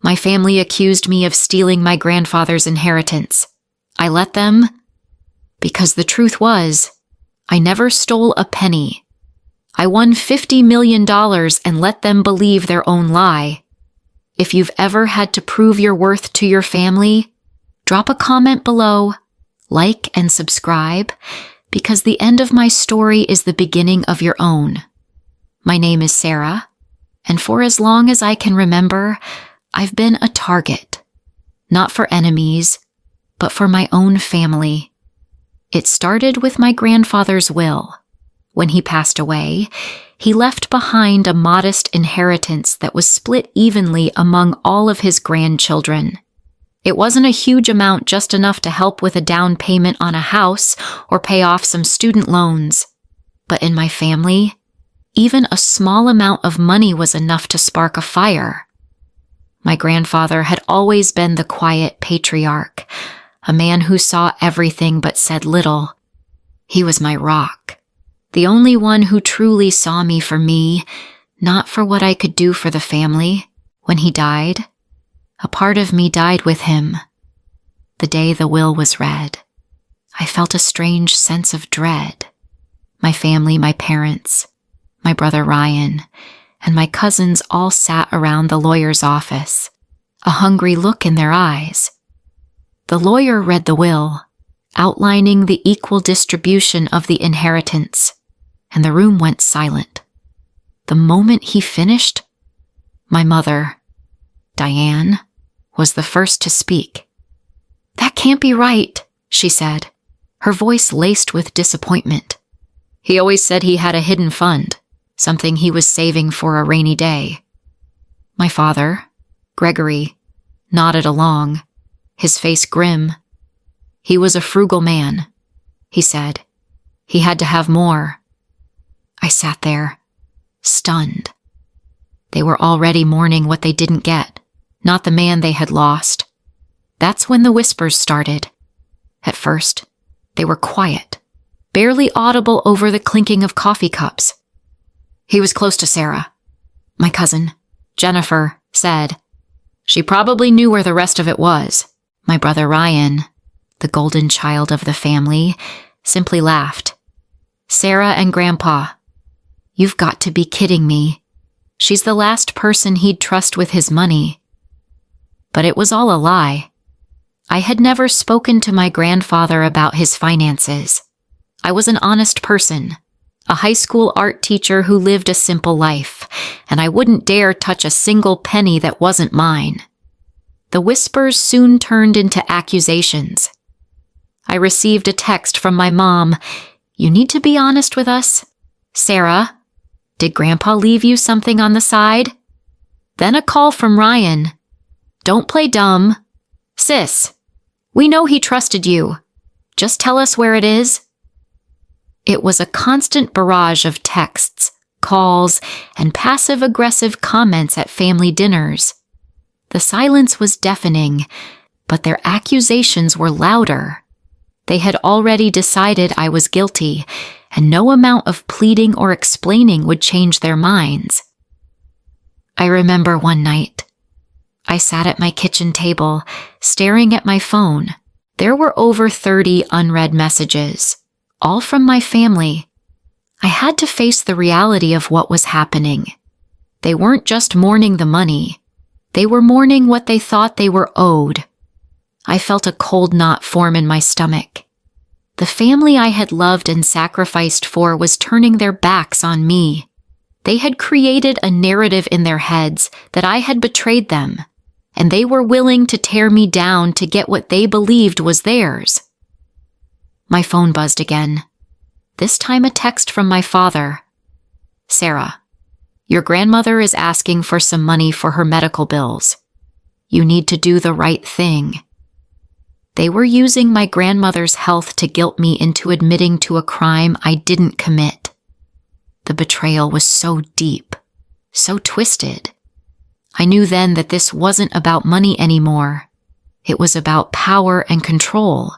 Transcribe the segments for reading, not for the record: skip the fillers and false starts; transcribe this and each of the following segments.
My family accused me of stealing my grandfather's inheritance. I let them, because the truth was, I never stole a penny. I won $50 million and let them believe their own lie. If you've ever had to prove your worth to your family, drop a comment below, like and subscribe, because the end of my story is the beginning of your own. My name is Sarah, and for as long as I can remember, I've been a target. Not for enemies, but for my own family. It started with my grandfather's will. When he passed away, he left behind a modest inheritance that was split evenly among all of his grandchildren. It wasn't a huge amount, just enough to help with a down payment on a house or pay off some student loans. But in my family, even a small amount of money was enough to spark a fire. My grandfather had always been the quiet patriarch, a man who saw everything but said little. He was my rock, the only one who truly saw me for me, not for what I could do for the family. When he died, a part of me died with him. The day the will was read, I felt a strange sense of dread. My family, my parents, my brother Ryan, and my cousins all sat around the lawyer's office, a hungry look in their eyes. The lawyer read the will, outlining the equal distribution of the inheritance, and the room went silent. The moment he finished, my mother, Diane, was the first to speak. "That can't be right," she said, her voice laced with disappointment. "He always said he had a hidden fund, something he was saving for a rainy day." My father, Gregory, nodded along, his face grim. "He was a frugal man," he said. "He had to have more." I sat there, stunned. They were already mourning what they didn't get, not the man they had lost. That's when the whispers started. At first, they were quiet, barely audible over the clinking of coffee cups. "He was close to Sarah," my cousin, Jennifer, said. "She probably knew where the rest of it was." My brother Ryan, the golden child of the family, simply laughed. "Sarah and Grandpa, you've got to be kidding me. She's the last person he'd trust with his money." But it was all a lie. I had never spoken to my grandfather about his finances. I was an honest person, a high school art teacher who lived a simple life, and I wouldn't dare touch a single penny that wasn't mine. The whispers soon turned into accusations. I received a text from my mom. "You need to be honest with us. Sarah, did Grandpa leave you something on the side?" Then a call from Ryan. "Don't play dumb. Sis, we know he trusted you. Just tell us where it is." It was a constant barrage of texts, calls, and passive-aggressive comments at family dinners. The silence was deafening, but their accusations were louder. They had already decided I was guilty, and no amount of pleading or explaining would change their minds. I remember one night. I sat at my kitchen table, staring at my phone. There were over 30 unread messages, all from my family. I had to face the reality of what was happening. They weren't just mourning the money. They were mourning what they thought they were owed. I felt a cold knot form in my stomach. The family I had loved and sacrificed for was turning their backs on me. They had created a narrative in their heads that I had betrayed them, and they were willing to tear me down to get what they believed was theirs. My phone buzzed again. This time a text from my father. "Sarah, your grandmother is asking for some money for her medical bills. You need to do the right thing." They were using my grandmother's health to guilt me into admitting to a crime I didn't commit. The betrayal was so deep, so twisted. I knew then that this wasn't about money anymore. It was about power and control.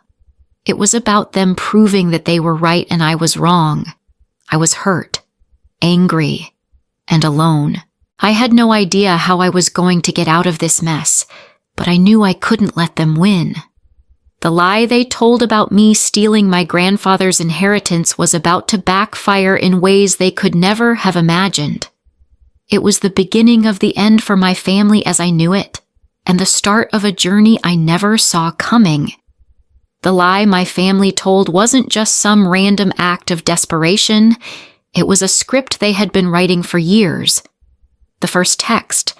It was about them proving that they were right and I was wrong. I was hurt, angry, and alone. I had no idea how I was going to get out of this mess, but I knew I couldn't let them win. The lie they told about me stealing my grandfather's inheritance was about to backfire in ways they could never have imagined. It was the beginning of the end for my family as I knew it, and the start of a journey I never saw coming. The lie my family told wasn't just some random act of desperation. It was a script they had been writing for years. The first text,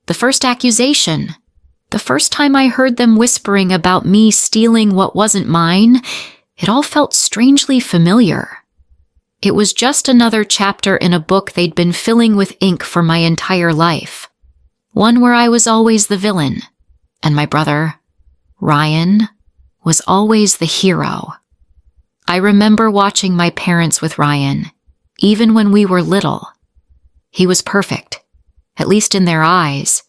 the first accusation, the first time I heard them whispering about me stealing what wasn't mine, it all felt strangely familiar. It was just another chapter in a book they'd been filling with ink for my entire life. One where I was always the villain, and my brother, Ryan, was always the hero. I remember watching my parents with Ryan, even when we were little. He was perfect, at least in their eyes.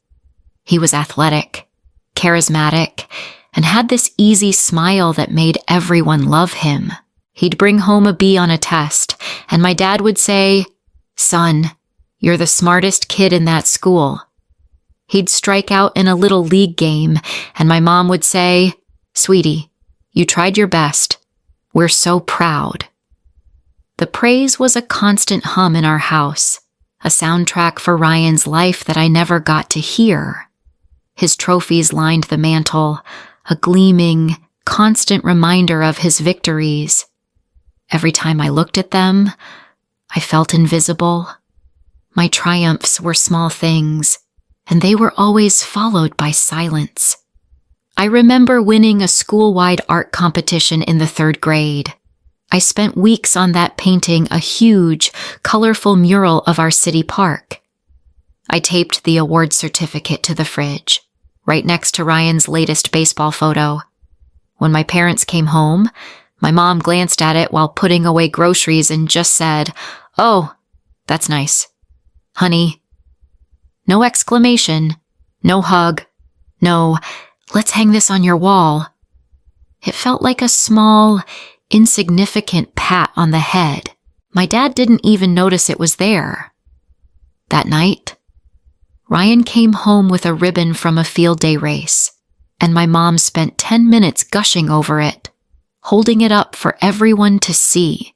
He was athletic, charismatic, and had this easy smile that made everyone love him. He'd bring home a B on a test, and my dad would say, "Son, you're the smartest kid in that school." He'd strike out in a little league game, and my mom would say, "Sweetie, you tried your best. We're so proud." The praise was a constant hum in our house, a soundtrack for Ryan's life that I never got to hear. His trophies lined the mantel, a gleaming, constant reminder of his victories. Every time I looked at them, I felt invisible. My triumphs were small things, and they were always followed by silence. I remember winning a school-wide art competition in the 3rd grade. I spent weeks on that painting a huge, colorful mural of our city park. I taped the award certificate to the fridge, right next to Ryan's latest baseball photo. When my parents came home, my mom glanced at it while putting away groceries and just said, "Oh, that's nice. Honey." No exclamation, no hug, no, "Let's hang this on your wall." It felt like a small, insignificant pat on the head. My dad didn't even notice it was there. That night, Ryan came home with a ribbon from a field day race, and my mom spent 10 minutes gushing over it, holding it up for everyone to see.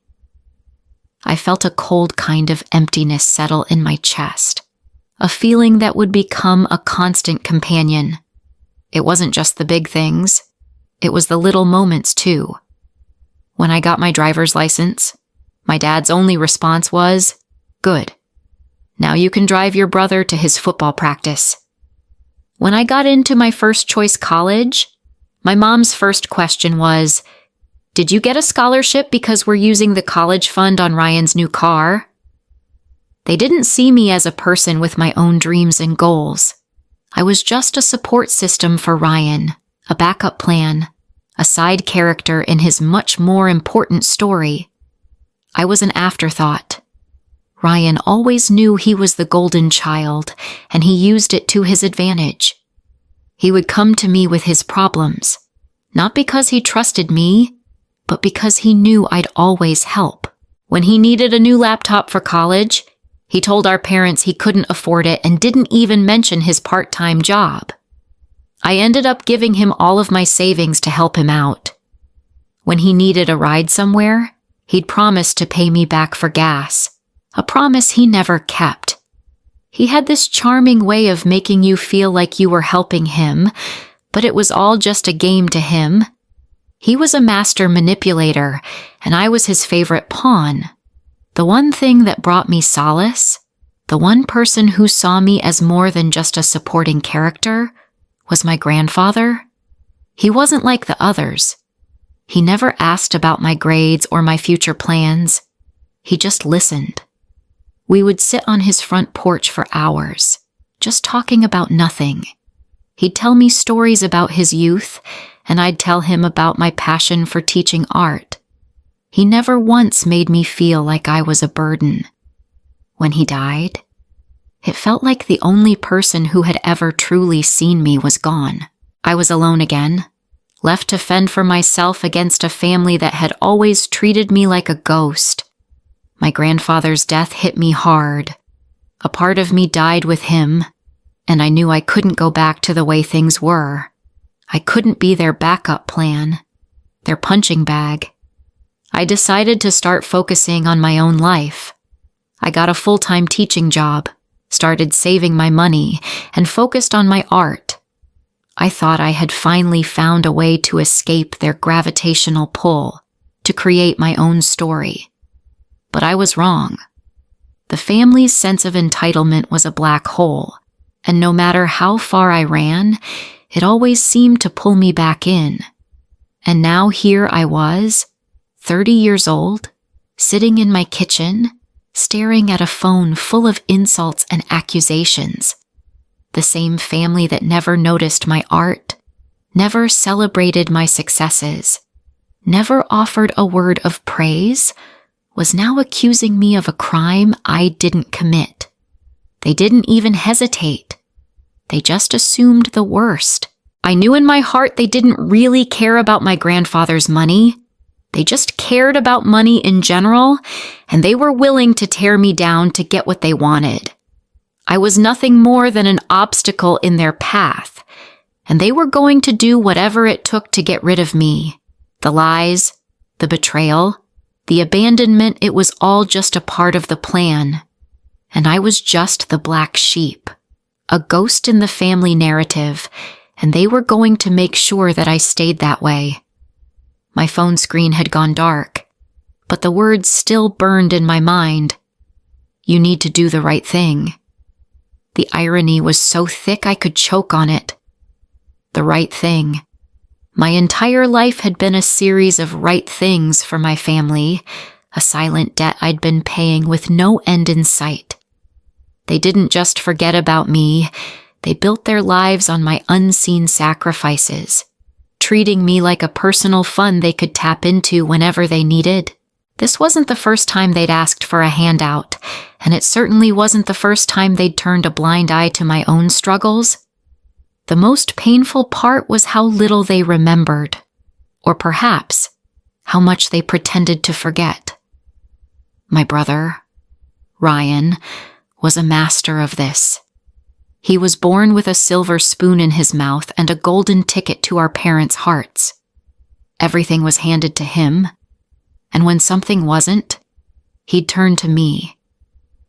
I felt a cold kind of emptiness settle in my chest, a feeling that would become a constant companion. It wasn't just the big things, it was the little moments too. When I got my driver's license, my dad's only response was, "Good. Now you can drive your brother to his football practice." When I got into my first choice college, my mom's first question was, "Did you get a scholarship because we're using the college fund on Ryan's new car?" They didn't see me as a person with my own dreams and goals. I was just a support system for Ryan, a backup plan, a side character in his much more important story. I was an afterthought. Ryan always knew he was the golden child, and he used it to his advantage. He would come to me with his problems, not because he trusted me, but because he knew I'd always help. When he needed a new laptop for college, he told our parents he couldn't afford it and didn't even mention his part-time job. I ended up giving him all of my savings to help him out. When he needed a ride somewhere, he'd promised to pay me back for gas, a promise he never kept. He had this charming way of making you feel like you were helping him, but it was all just a game to him. He was a master manipulator, and I was his favorite pawn. The one thing that brought me solace, the one person who saw me as more than just a supporting character, was my grandfather. He wasn't like the others. He never asked about my grades or my future plans. He just listened. We would sit on his front porch for hours, just talking about nothing. He'd tell me stories about his youth, and I'd tell him about my passion for teaching art. He never once made me feel like I was a burden. When he died, it felt like the only person who had ever truly seen me was gone. I was alone again, left to fend for myself against a family that had always treated me like a ghost. My grandfather's death hit me hard. A part of me died with him, and I knew I couldn't go back to the way things were. I couldn't be their backup plan, their punching bag. I decided to start focusing on my own life. I got a full-time teaching job, started saving my money, and focused on my art. I thought I had finally found a way to escape their gravitational pull, to create my own story. But I was wrong. The family's sense of entitlement was a black hole, and no matter how far I ran, it always seemed to pull me back in. And now here I was, 30 years old, sitting in my kitchen, staring at a phone full of insults and accusations. The same family that never noticed my art, never celebrated my successes, never offered a word of praise, was now accusing me of a crime I didn't commit. They didn't even hesitate. They just assumed the worst. I knew in my heart they didn't really care about my grandfather's money. They just cared about money in general, and they were willing to tear me down to get what they wanted. I was nothing more than an obstacle in their path, and they were going to do whatever it took to get rid of me. The lies, the betrayal, the abandonment, it was all just a part of the plan. And I was just the black sheep, a ghost in the family narrative, and they were going to make sure that I stayed that way. My phone screen had gone dark, but the words still burned in my mind. You need to do the right thing. The irony was so thick I could choke on it. The right thing. My entire life had been a series of right things for my family, a silent debt I'd been paying with no end in sight. They didn't just forget about me, they built their lives on my unseen sacrifices, treating me like a personal fund they could tap into whenever they needed. This wasn't the first time they'd asked for a handout, and it certainly wasn't the first time they'd turned a blind eye to my own struggles. The most painful part was how little they remembered, or perhaps how much they pretended to forget. My brother, Ryan, was a master of this. He was born with a silver spoon in his mouth and a golden ticket to our parents' hearts. Everything was handed to him, and when something wasn't, he'd turn to me.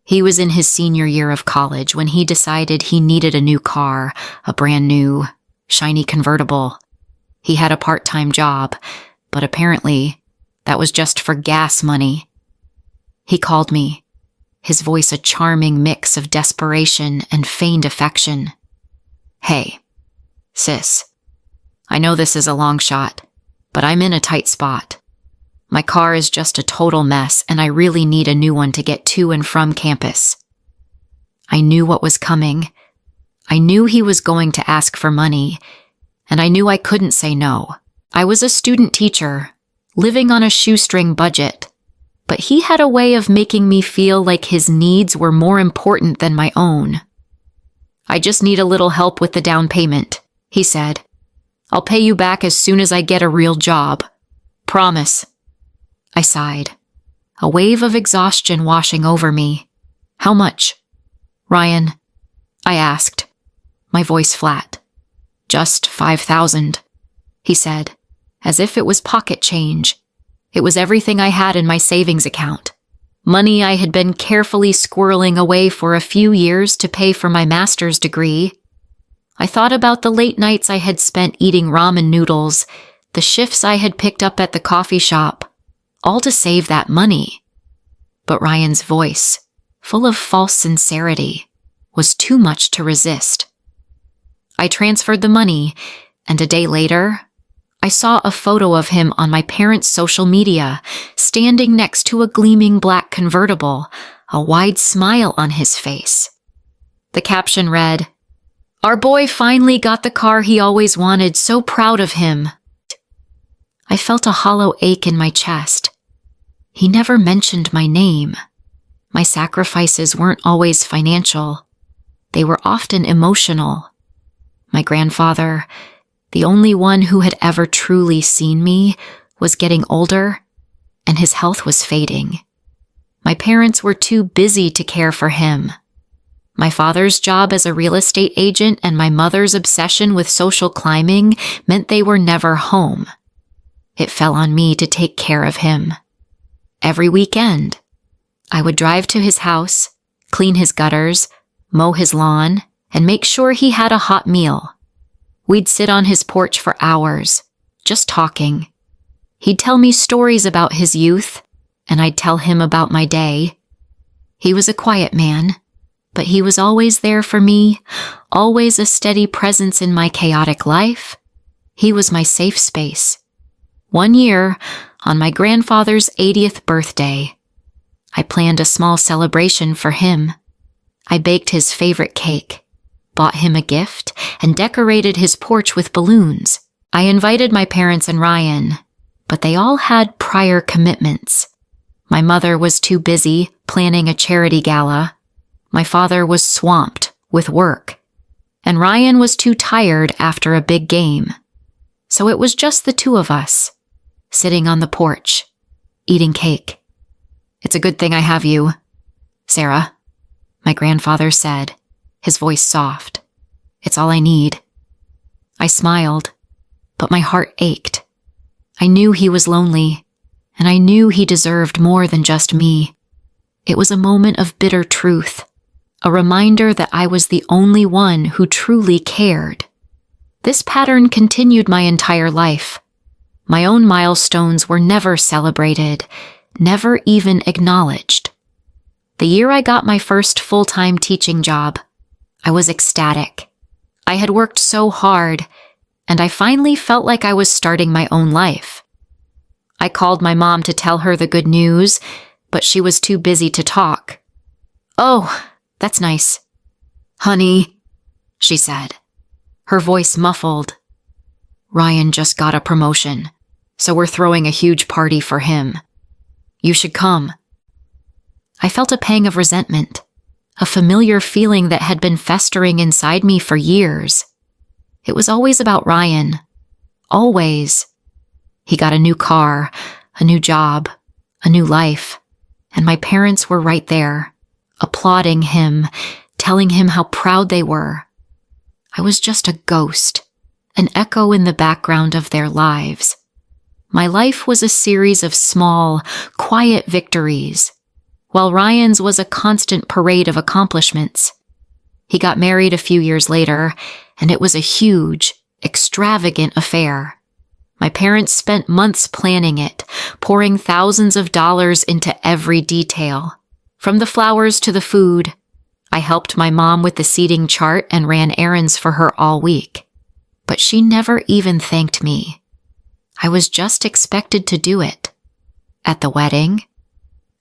He was in his senior year of college when he decided he needed a new car, a brand new, shiny convertible. He had a part-time job, but apparently that was just for gas money. He called me, his voice a charming mix of desperation and feigned affection. Hey, sis, I know this is a long shot, but I'm in a tight spot. My car is just a total mess, and I really need a new one to get to and from campus. I knew what was coming. I knew he was going to ask for money, and I knew I couldn't say no. I was a student teacher, living on a shoestring budget, but he had a way of making me feel like his needs were more important than my own. I just need a little help with the down payment, he said. I'll pay you back as soon as I get a real job. Promise. I sighed, a wave of exhaustion washing over me. How much? Ryan, I asked, my voice flat. Just 5,000, he said, as if it was pocket change. It was everything I had in my savings account. Money I had been carefully squirreling away for a few years to pay for my master's degree. I thought about the late nights I had spent eating ramen noodles, the shifts I had picked up at the coffee shop, all to save that money. But Ryan's voice, full of false sincerity, was too much to resist. I transferred the money, and a day later, I saw a photo of him on my parents' social media, standing next to a gleaming black convertible, a wide smile on his face. The caption read, "Our boy finally got the car he always wanted, so proud of him." I felt a hollow ache in my chest. He never mentioned my name. My sacrifices weren't always financial. They were often emotional. My grandfather, the only one who had ever truly seen me, was getting older, and his health was fading. My parents were too busy to care for him. My father's job as a real estate agent and my mother's obsession with social climbing meant they were never home. It fell on me to take care of him. Every weekend, I would drive to his house, clean his gutters, mow his lawn, and make sure he had a hot meal. We'd sit on his porch for hours, just talking. He'd tell me stories about his youth, and I'd tell him about my day. He was a quiet man, but he was always there for me, always a steady presence in my chaotic life. He was my safe space. One year, on my grandfather's 80th birthday, I planned a small celebration for him. I baked his favorite cake, bought him a gift, and decorated his porch with balloons. I invited my parents and Ryan, but they all had prior commitments. My mother was too busy planning a charity gala. My father was swamped with work, and Ryan was too tired after a big game. So it was just the two of us, sitting on the porch, eating cake. "It's a good thing I have you, Sarah," my grandfather said, his voice soft. "It's all I need." I smiled, but my heart ached. I knew he was lonely, and I knew he deserved more than just me. It was a moment of bitter truth, a reminder that I was the only one who truly cared. This pattern continued my entire life. My own milestones were never celebrated, never even acknowledged. The year I got my first full-time teaching job, I was ecstatic. I had worked so hard, and I finally felt like I was starting my own life. I called my mom to tell her the good news, but she was too busy to talk. "Oh, that's nice. Honey," she said, her voice muffled. "Ryan just got a promotion, so we're throwing a huge party for him. You should come." I felt a pang of resentment, a familiar feeling that had been festering inside me for years. It was always about Ryan. Always. He got a new car, a new job, a new life, and my parents were right there, applauding him, telling him how proud they were. I was just a ghost, an echo in the background of their lives. My life was a series of small, quiet victories, while Ryan's was a constant parade of accomplishments. He got married a few years later, and it was a huge, extravagant affair. My parents spent months planning it, pouring thousands of dollars into every detail. From the flowers to the food, I helped my mom with the seating chart and ran errands for her all week. But she never even thanked me. I was just expected to do it. At the wedding,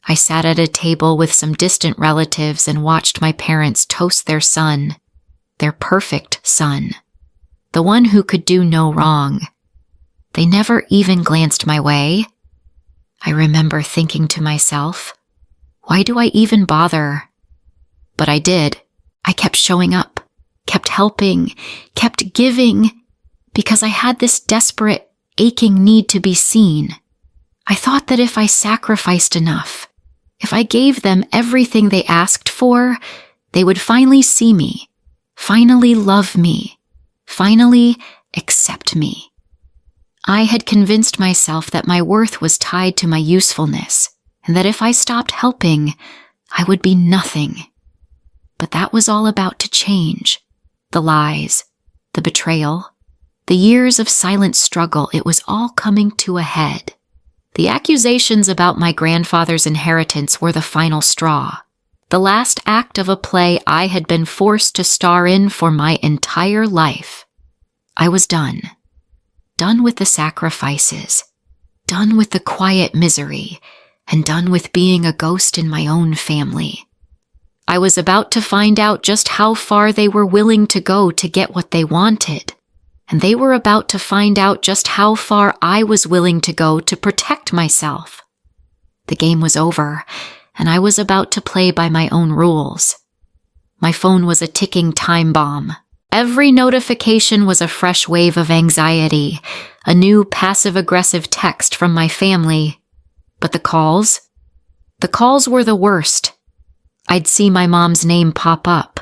I sat at a table with some distant relatives and watched my parents toast their son, their perfect son, the one who could do no wrong. They never even glanced my way. I remember thinking to myself, why do I even bother? But I did. I kept showing up, kept helping, kept giving, because I had this desperate, aching need to be seen. I thought that if I sacrificed enough, if I gave them everything they asked for, they would finally see me, finally love me, finally accept me. I had convinced myself that my worth was tied to my usefulness, and that if I stopped helping, I would be nothing. But that was all about to change. The lies, the betrayal, the years of silent struggle, it was all coming to a head. The accusations about my grandfather's inheritance were the final straw, the last act of a play I had been forced to star in for my entire life. I was done. Done with the sacrifices, done with the quiet misery, and done with being a ghost in my own family. I was about to find out just how far they were willing to go to get what they wanted, and they were about to find out just how far I was willing to go to protect myself. The game was over, and I was about to play by my own rules. My phone was a ticking time bomb. Every notification was a fresh wave of anxiety, a new passive-aggressive text from my family. But the calls were the worst. I'd see my mom's name pop up,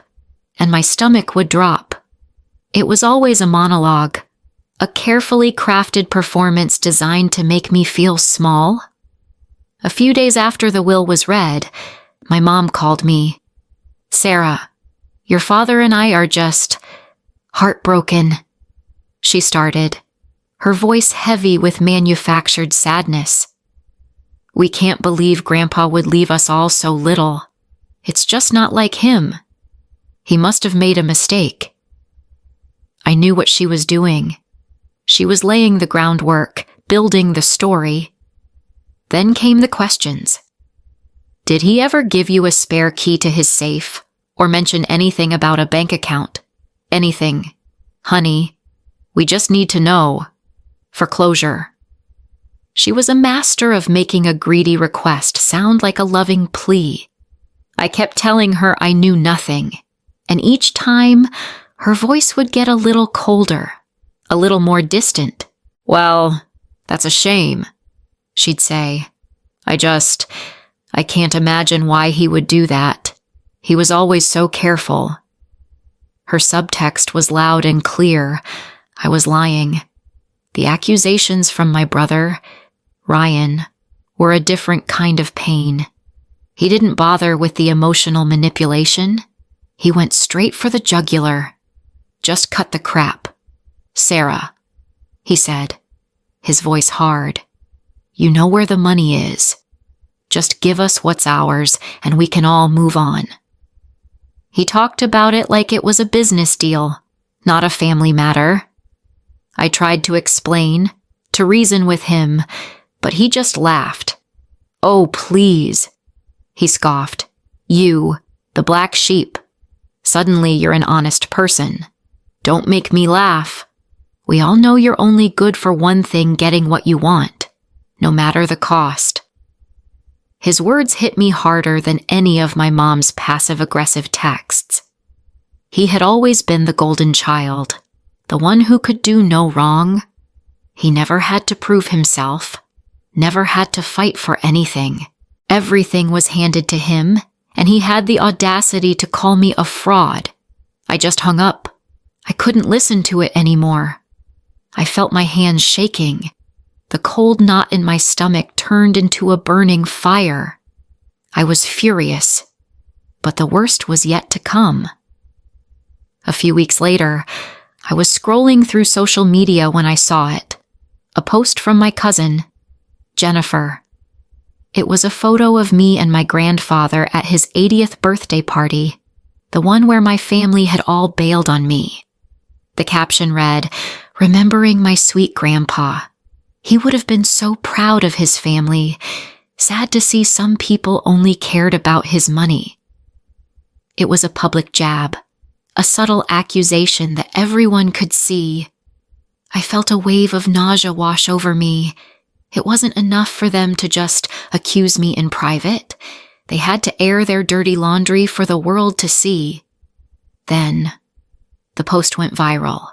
and my stomach would drop. It was always a monologue, a carefully crafted performance designed to make me feel small. A few days after the will was read, my mom called me. "Sarah, your father and I are just heartbroken," she started, her voice heavy with manufactured sadness. "We can't believe Grandpa would leave us all so little. It's just not like him. He must have made a mistake." I knew what she was doing. She was laying the groundwork, building the story. Then came the questions. Did he ever give you a spare key to his safe, or mention anything about a bank account? Anything. Honey, we just need to know. For closure. She was a master of making a greedy request sound like a loving plea. I kept telling her I knew nothing, and each time, her voice would get a little colder, a little more distant. "Well, that's a shame," she'd say. I can't imagine why he would do that. He was always so careful." Her subtext was loud and clear. I was lying. The accusations from my brother, Ryan, were a different kind of pain. He didn't bother with the emotional manipulation. He went straight for the jugular. "Just cut the crap. Sarah," he said, his voice hard. "You know where the money is. Just give us what's ours, and we can all move on." He talked about it like it was a business deal, not a family matter. I tried to explain, to reason with him, but he just laughed. "Oh, please," he scoffed. "You, the black sheep. Suddenly you're an honest person. Don't make me laugh. We all know you're only good for one thing, getting what you want, no matter the cost." His words hit me harder than any of my mom's passive-aggressive texts. He had always been the golden child, the one who could do no wrong. He never had to prove himself, never had to fight for anything. Everything was handed to him, and he had the audacity to call me a fraud. I just hung up. I couldn't listen to it anymore. I felt my hands shaking. The cold knot in my stomach turned into a burning fire. I was furious, but the worst was yet to come. A few weeks later, I was scrolling through social media when I saw it. A post from my cousin, Jennifer. It was a photo of me and my grandfather at his 80th birthday party, the one where my family had all bailed on me. The caption read, "Remembering my sweet grandpa. He would have been so proud of his family. Sad to see some people only cared about his money." It was a public jab, a subtle accusation that everyone could see. I felt a wave of nausea wash over me. It wasn't enough for them to just accuse me in private. They had to air their dirty laundry for the world to see. Then, the post went viral.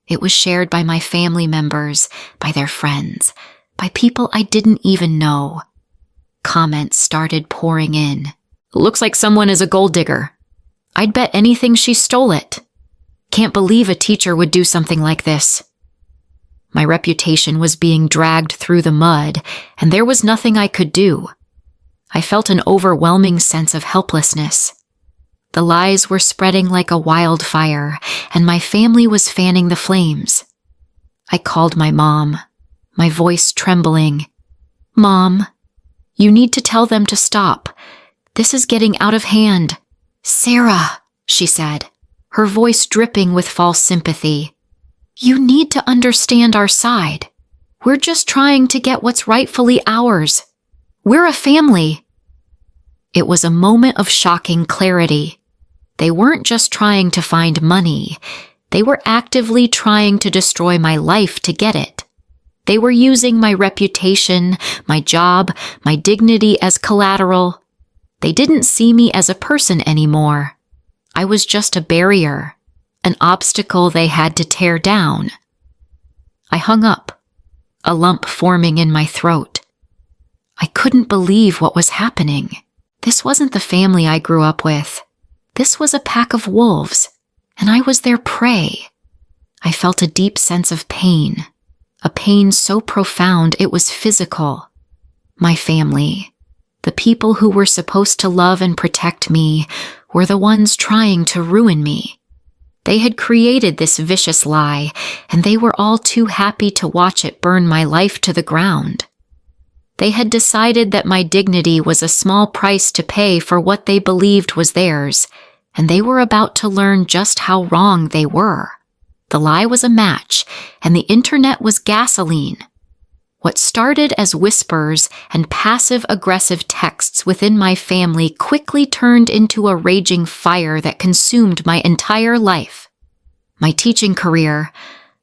It was shared by my family members, by their friends, by people I didn't even know. Comments started pouring in. "Looks like someone is a gold digger. I'd bet anything she stole it. Can't believe a teacher would do something like this." My reputation was being dragged through the mud, and there was nothing I could do. I felt an overwhelming sense of helplessness. The lies were spreading like a wildfire, and my family was fanning the flames. I called my mom, my voice trembling. "Mom, you need to tell them to stop. This is getting out of hand." "Sarah," she said, her voice dripping with false sympathy. "You need to understand our side. We're just trying to get what's rightfully ours. We're a family." It was a moment of shocking clarity. They weren't just trying to find money. They were actively trying to destroy my life to get it. They were using my reputation, my job, my dignity as collateral. They didn't see me as a person anymore. I was just a barrier, an obstacle they had to tear down. I hung up, a lump forming in my throat. I couldn't believe what was happening. This wasn't the family I grew up with. This was a pack of wolves, and I was their prey. I felt a deep sense of pain, a pain so profound it was physical. My family, the people who were supposed to love and protect me, were the ones trying to ruin me. They had created this vicious lie, and they were all too happy to watch it burn my life to the ground. They had decided that my dignity was a small price to pay for what they believed was theirs, and they were about to learn just how wrong they were. The lie was a match, and the internet was gasoline. What started as whispers and passive-aggressive texts within my family quickly turned into a raging fire that consumed my entire life. My teaching career,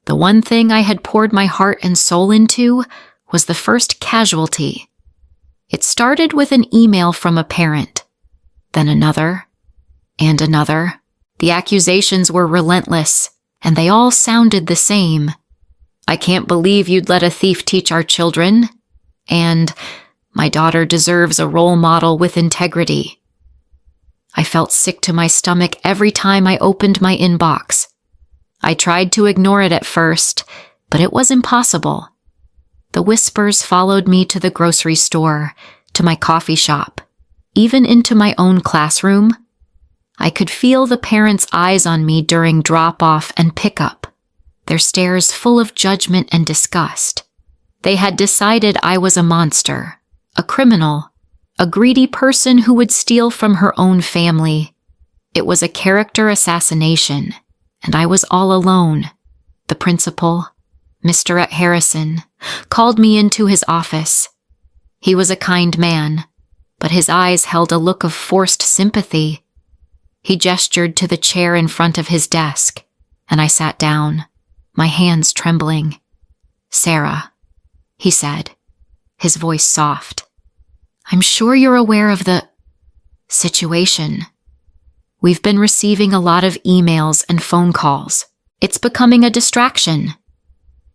the one thing I had poured my heart and soul into, was the first casualty. It started with an email from a parent, then another, and another. The accusations were relentless, and they all sounded the same. "I can't believe you'd let a thief teach our children," and "My daughter deserves a role model with integrity." I felt sick to my stomach every time I opened my inbox. I tried to ignore it at first, but it was impossible. The whispers followed me to the grocery store, to my coffee shop, even into my own classroom. I could feel the parents' eyes on me during drop-off and pickup, their stares full of judgment and disgust. They had decided I was a monster, a criminal, a greedy person who would steal from her own family. It was a character assassination, and I was all alone. The principal, Mr. Harrison, called me into his office. He was a kind man, but his eyes held a look of forced sympathy. He gestured to the chair in front of his desk, and I sat down, my hands trembling. "Sarah," he said, his voice soft. "I'm sure you're aware of the situation. We've been receiving a lot of emails and phone calls. It's becoming a distraction."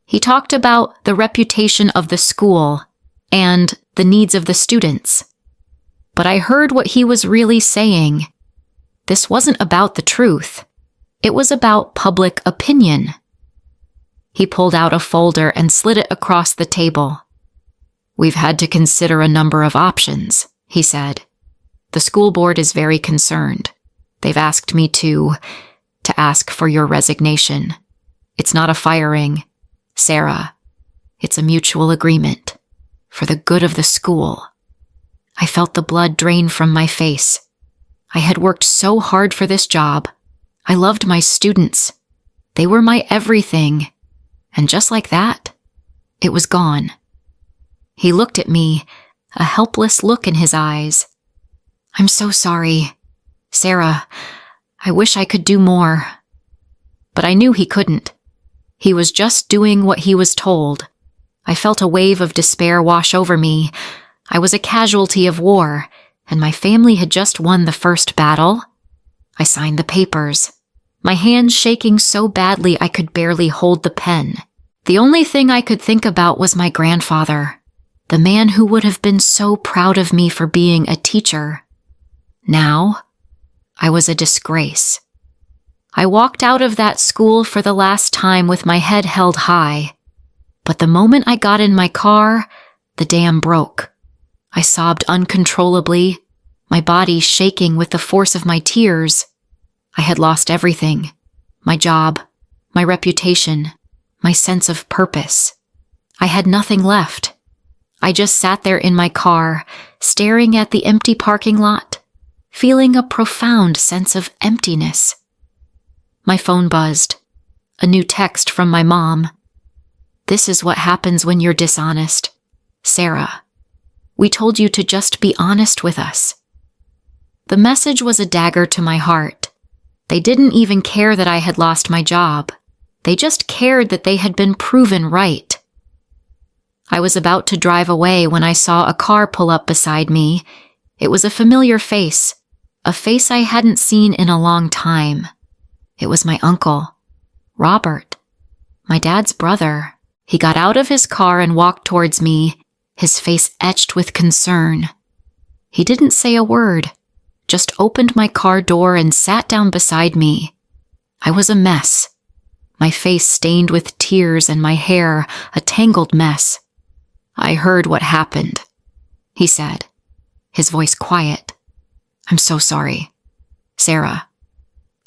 He talked about the reputation of the school and the needs of the students. But I heard what he was really saying. This wasn't about the truth. It was about public opinion. He pulled out a folder and slid it across the table. "We've had to consider a number of options," he said. "The school board is very concerned. They've asked me to ask for your resignation. It's not a firing, Sarah. It's a mutual agreement. For the good of the school." I felt the blood drain from my face. I had worked so hard for this job. I loved my students. They were my everything. And just like that, it was gone. He looked at me, a helpless look in his eyes. "I'm so sorry. Sarah, I wish I could do more." But I knew he couldn't. He was just doing what he was told. I felt a wave of despair wash over me. I was a casualty of war, and my family had just won the first battle. I signed the papers, my hands shaking so badly I could barely hold the pen. The only thing I could think about was my grandfather, the man who would have been so proud of me for being a teacher. Now, I was a disgrace. I walked out of that school for the last time with my head held high. But the moment I got in my car, the dam broke. I sobbed uncontrollably, my body shaking with the force of my tears. I had lost everything. My job, my reputation, my sense of purpose. I had nothing left. I just sat there in my car, staring at the empty parking lot, feeling a profound sense of emptiness. My phone buzzed. A new text from my mom. "This is what happens when you're dishonest. Sarah, we told you to just be honest with us." The message was a dagger to my heart. They didn't even care that I had lost my job. They just cared that they had been proven right. I was about to drive away when I saw a car pull up beside me. It was a familiar face, a face I hadn't seen in a long time. It was my uncle, Robert, my dad's brother. He got out of his car and walked towards me, his face etched with concern. He didn't say a word, just opened my car door and sat down beside me. I was a mess. My face stained with tears and my hair a tangled mess. "I heard what happened," he said, his voice quiet. "I'm so sorry. Sarah."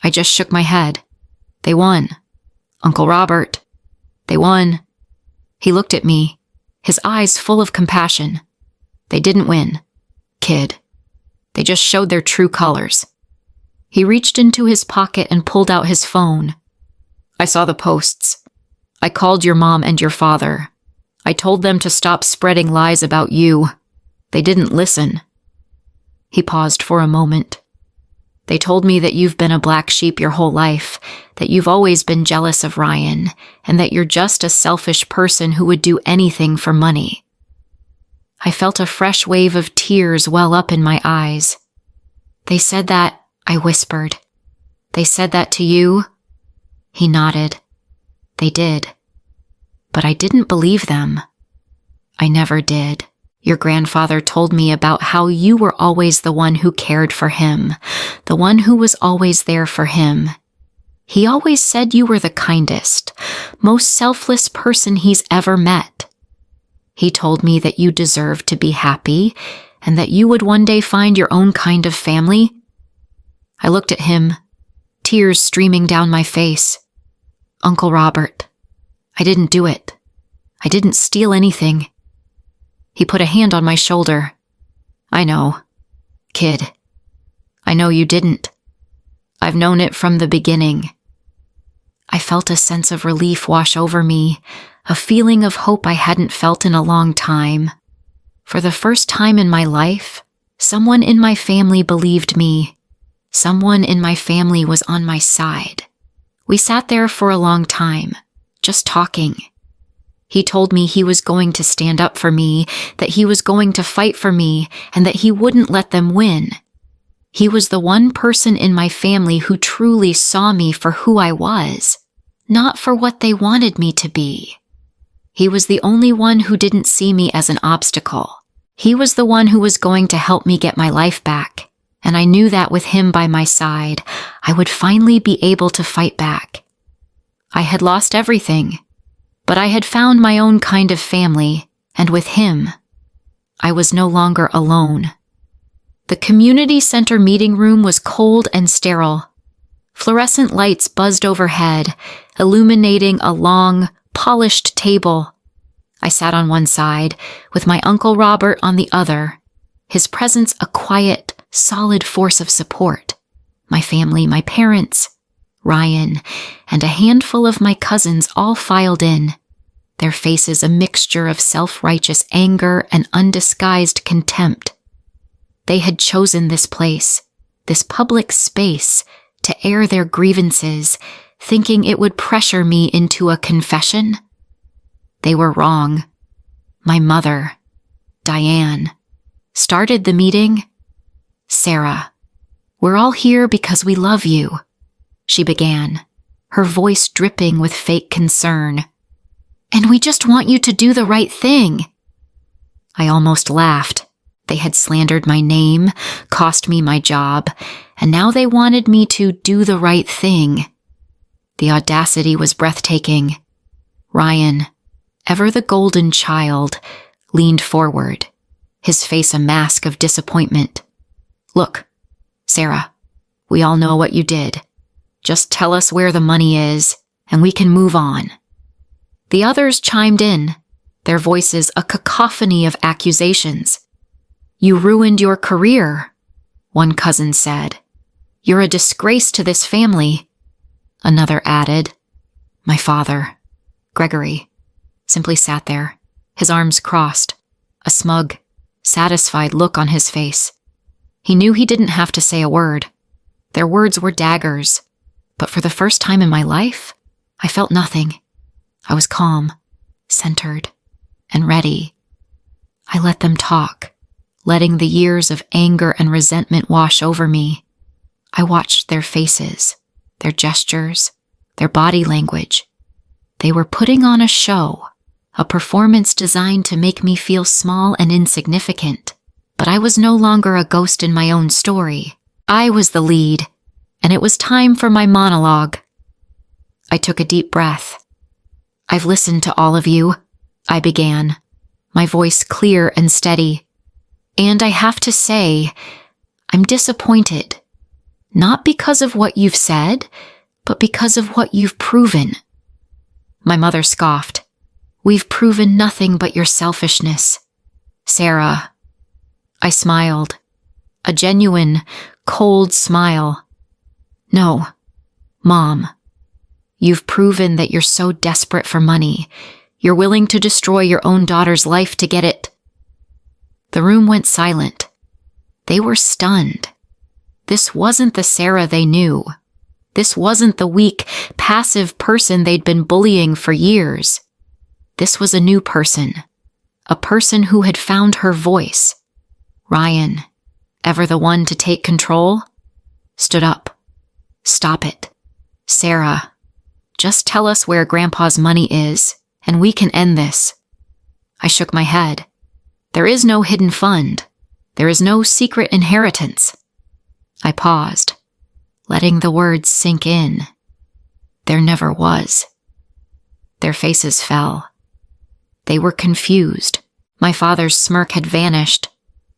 I just shook my head. "They won. Uncle Robert. They won." He looked at me, his eyes full of compassion. "They didn't win, kid. They just showed their true colors." He reached into his pocket and pulled out his phone. "I saw the posts. I called your mom and your father. I told them to stop spreading lies about you. They didn't listen." He paused for a moment. "They told me that you've been a black sheep your whole life, that you've always been jealous of Ryan, and that you're just a selfish person who would do anything for money." I felt a fresh wave of tears well up in my eyes. "They said that," I whispered. "They said that to you?" He nodded. "They did. But I didn't believe them. I never did. Your grandfather told me about how you were always the one who cared for him, the one who was always there for him. He always said you were the kindest, most selfless person he's ever met. He told me that you deserved to be happy and that you would one day find your own kind of family." I looked at him, tears streaming down my face. "Uncle Robert, I didn't do it. I didn't steal anything." He put a hand on my shoulder. "I know, kid. I know you didn't. I've known it from the beginning." I felt a sense of relief wash over me, a feeling of hope I hadn't felt in a long time. For the first time in my life, someone in my family believed me. Someone in my family was on my side. We sat there for a long time, just talking. He told me he was going to stand up for me, that he was going to fight for me, and that he wouldn't let them win. He was the one person in my family who truly saw me for who I was, not for what they wanted me to be. He was the only one who didn't see me as an obstacle. He was the one who was going to help me get my life back, and I knew that with him by my side, I would finally be able to fight back. I had lost everything, but I had found my own kind of family, and with him, I was no longer alone. The community center meeting room was cold and sterile. Fluorescent lights buzzed overhead, illuminating a long, polished table. I sat on one side, with my Uncle Robert on the other, his presence a quiet, solid force of support. My family, my parents, Ryan, and a handful of my cousins all filed in, their faces a mixture of self-righteous anger and undisguised contempt. They had chosen this place, this public space, to air their grievances, thinking it would pressure me into a confession. They were wrong. My mother, Diane, started the meeting. "Sarah, we're all here because we love you," she began, her voice dripping with fake concern. "And we just want you to do the right thing." I almost laughed. They had slandered my name, cost me my job, and now they wanted me to do the right thing. The audacity was breathtaking. Ryan, ever the golden child, leaned forward, his face a mask of disappointment. "Look, Sarah, we all know what you did. Just tell us where the money is, and we can move on." The others chimed in, their voices a cacophony of accusations. "You ruined your career," one cousin said. "You're a disgrace to this family," another added. My father, Gregory, simply sat there, his arms crossed, a smug, satisfied look on his face. He knew he didn't have to say a word. Their words were daggers, but for the first time in my life, I felt nothing. I was calm, centered, and ready. I let them talk, letting the years of anger and resentment wash over me. I watched their faces, their gestures, their body language. They were putting on a show, a performance designed to make me feel small and insignificant. But I was no longer a ghost in my own story. I was the lead, and it was time for my monologue. I took a deep breath. I've listened to all of you, I began, my voice clear and steady. And I have to say, I'm disappointed. Not because of what you've said, but because of what you've proven. My mother scoffed. We've proven nothing but your selfishness. Sarah. I smiled. A genuine, cold smile. No, Mom. You've proven that you're so desperate for money, you're willing to destroy your own daughter's life to get it. The room went silent. They were stunned. This wasn't the Sarah they knew. This wasn't the weak, passive person they'd been bullying for years. This was a new person. A person who had found her voice. Ryan, ever the one to take control, stood up. Stop it. Sarah, just tell us where Grandpa's money is, and we can end this. I shook my head. There is no hidden fund. There is no secret inheritance. I paused, letting the words sink in. There never was. Their faces fell. They were confused. My father's smirk had vanished,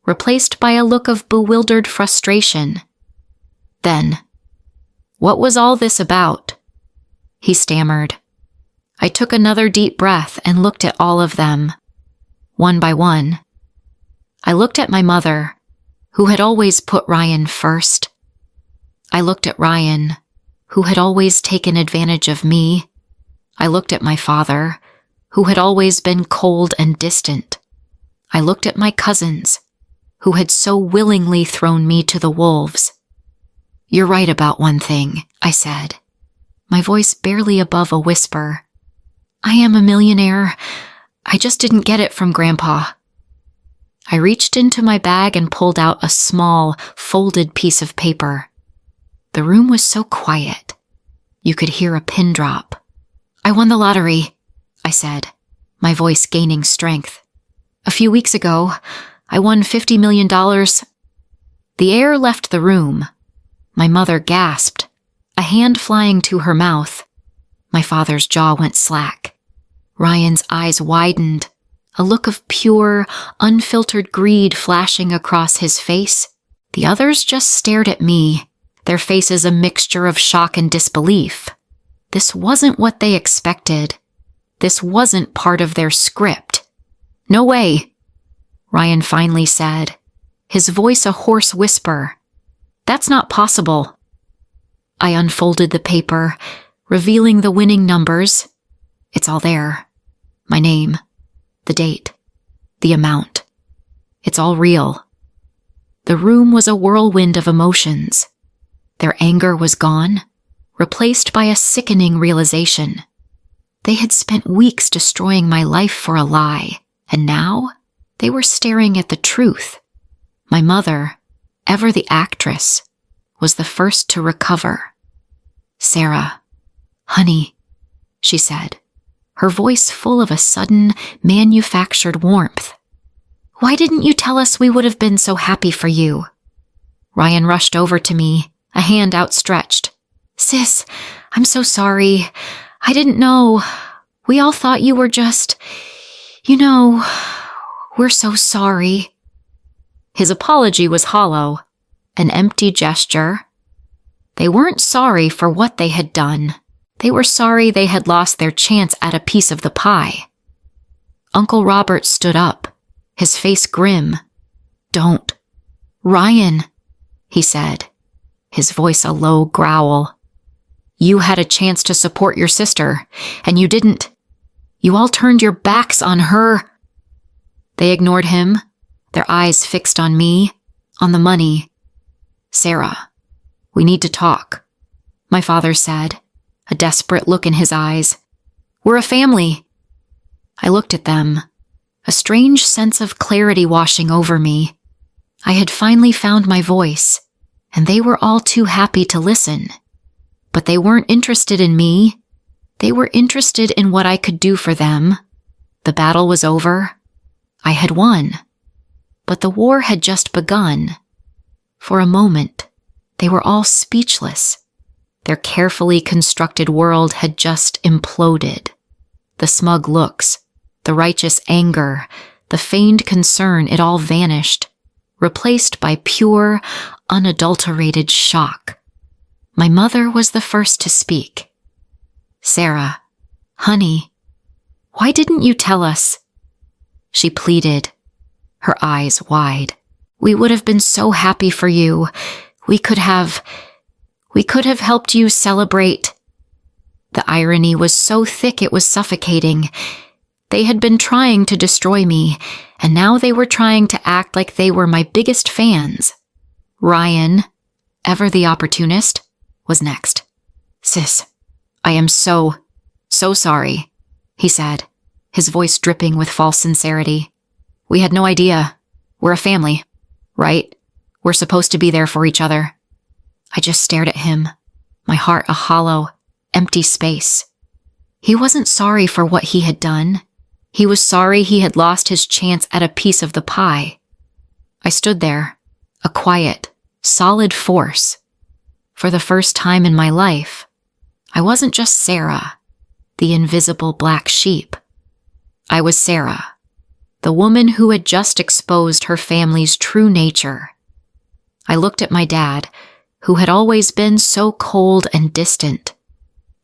replaced by a look of bewildered frustration. Then, what was all this about? He stammered. I took another deep breath and looked at all of them, one by one. I looked at my mother, who had always put Ryan first. I looked at Ryan, who had always taken advantage of me. I looked at my father, who had always been cold and distant. I looked at my cousins, who had so willingly thrown me to the wolves. You're right about one thing, I said, my voice barely above a whisper. I am a millionaire. I just didn't get it from Grandpa. I reached into my bag and pulled out a small, folded piece of paper. The room was so quiet. You could hear a pin drop. I won the lottery, I said, my voice gaining strength. A few weeks ago, I won $50 million. The air left the room. My mother gasped, a hand flying to her mouth. My father's jaw went slack. Ryan's eyes widened, a look of pure, unfiltered greed flashing across his face. The others just stared at me, their faces a mixture of shock and disbelief. This wasn't what they expected. This wasn't part of their script. No way, Ryan finally said, his voice a hoarse whisper. That's not possible. I unfolded the paper, revealing the winning numbers. It's all there. My name, the date, the amount. It's all real. The room was a whirlwind of emotions. Their anger was gone, replaced by a sickening realization. They had spent weeks destroying my life for a lie, and now they were staring at the truth. My mother, ever the actress, was the first to recover. Sarah, honey, she said, her voice full of a sudden, manufactured warmth. Why didn't you tell us we would have been so happy for you? Ryan rushed over to me, a hand outstretched. Sis, I'm so sorry. I didn't know. We all thought you were just, we're so sorry. His apology was hollow, an empty gesture. They weren't sorry for what they had done. They were sorry they had lost their chance at a piece of the pie. Uncle Robert stood up, his face grim. Don't. Ryan, he said, his voice a low growl. You had a chance to support your sister, and you didn't. You all turned your backs on her. They ignored him, their eyes fixed on me, on the money. Sarah, we need to talk, my father said, a desperate look in his eyes. We're a family. I looked at them, a strange sense of clarity washing over me. I had finally found my voice, and they were all too happy to listen. But they weren't interested in me. They were interested in what I could do for them. The battle was over. I had won. But the war had just begun. For a moment, They were all speechless. Their carefully constructed world had just imploded. The smug looks, the righteous anger, the feigned concern, it all vanished, replaced by pure, unadulterated shock. My mother was the first to speak. "Sarah, honey, why didn't you tell us?" She pleaded, her eyes wide. "We would have been so happy for you. We could have helped you celebrate." The irony was so thick it was suffocating. They had been trying to destroy me, and now they were trying to act like they were my biggest fans. Ryan, ever the opportunist, was next. "Sis, I am so sorry," he said, his voice dripping with false sincerity. "We had no idea. We're a family, right? We're supposed to be there for each other." I just stared at him, my heart a hollow, empty space. He wasn't sorry for what he had done. He was sorry he had lost his chance at a piece of the pie. I stood there, a quiet, solid force. For the first time in my life, I wasn't just Sarah, the invisible black sheep. I was Sarah, the woman who had just exposed her family's true nature. I looked at my dad, who had always been so cold and distant.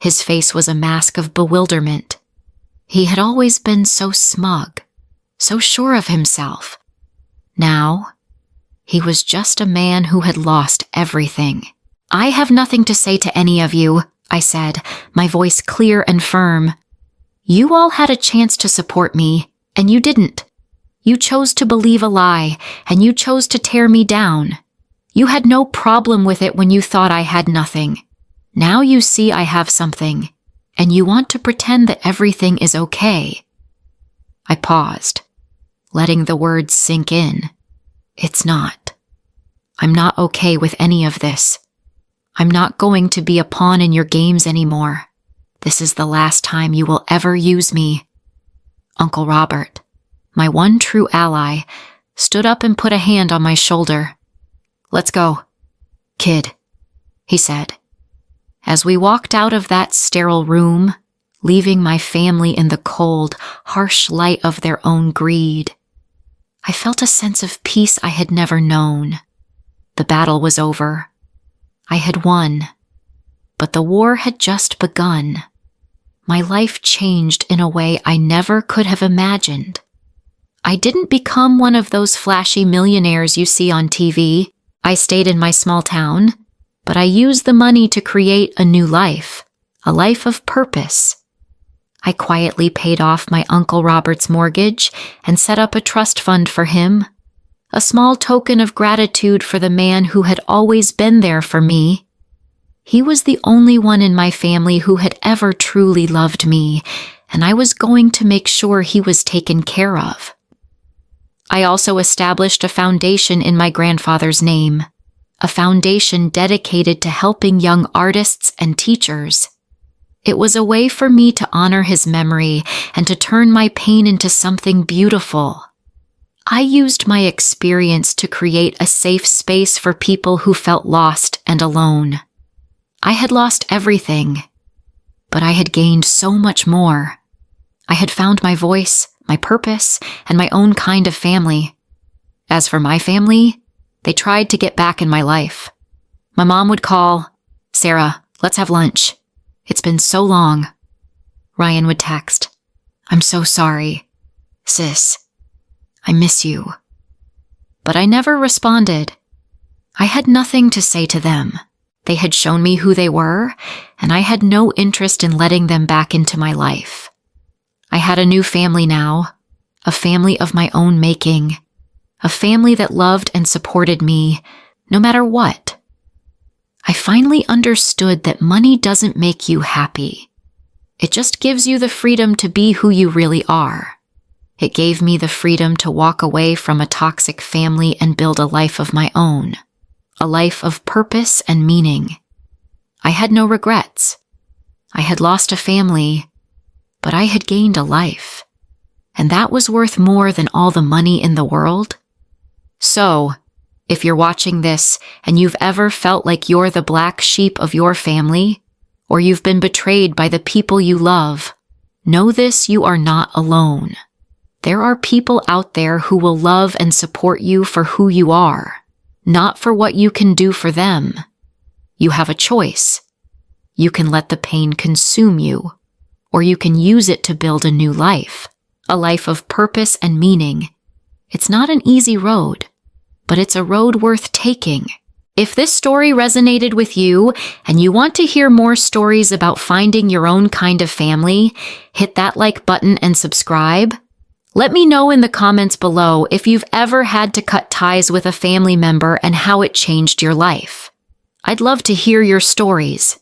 His face was a mask of bewilderment. He had always been so smug, so sure of himself. Now, he was just a man who had lost everything. "I have nothing to say to any of you," I said, my voice clear and firm. "You all had a chance to support me, and you didn't. You chose to believe a lie, and you chose to tear me down. You had no problem with it when you thought I had nothing. Now you see I have something, and you want to pretend that everything is okay." I paused, letting the words sink in. It's not. I'm not okay with any of this. I'm not going to be a pawn in your games anymore. This is the last time you will ever use me. Uncle Robert, my one true ally, stood up and put a hand on my shoulder. "Let's go, kid," he said. As we walked out of that sterile room, leaving my family in the cold, harsh light of their own greed, I felt a sense of peace I had never known. The battle was over. I had won. But the war had just begun. My life changed in a way I never could have imagined. I didn't become one of those flashy millionaires you see on TV. I stayed in my small town, but I used the money to create a new life, a life of purpose. I quietly paid off my Uncle Robert's mortgage and set up a trust fund for him, a small token of gratitude for the man who had always been there for me. He was the only one in my family who had ever truly loved me, and I was going to make sure he was taken care of. I also established a foundation in my grandfather's name, a foundation dedicated to helping young artists and teachers. It was a way for me to honor his memory and to turn my pain into something beautiful. I used my experience to create a safe space for people who felt lost and alone. I had lost everything, but I had gained so much more. I had found my voice, my purpose, and my own kind of family. As for my family, they tried to get back in my life. My mom would call, "Sarah, let's have lunch. It's been so long." Ryan would text, "I'm so sorry. Sis, I miss you." But I never responded. I had nothing to say to them. They had shown me who they were, and I had no interest in letting them back into my life. I had a new family now, a family of my own making, a family that loved and supported me, no matter what. I finally understood that money doesn't make you happy. It just gives you the freedom to be who you really are. It gave me the freedom to walk away from a toxic family and build a life of my own, a life of purpose and meaning. I had no regrets. I had lost a family, but I had gained a life, and that was worth more than all the money in the world. So, If you're watching this and you've ever felt like you're the black sheep of your family, or you've been betrayed by the people you love, know this: you are not alone. There are people out there who will love and support you for who you are, not for what you can do for them. You have a choice. You can let the pain consume you, or you can use it to build a new life, a life of purpose and meaning. It's not an easy road, but it's a road worth taking. If this story resonated with you and you want to hear more stories about finding your own kind of family, hit that like button and subscribe. Let me know in the comments below if you've ever had to cut ties with a family member and how it changed your life. I'd love to hear your stories.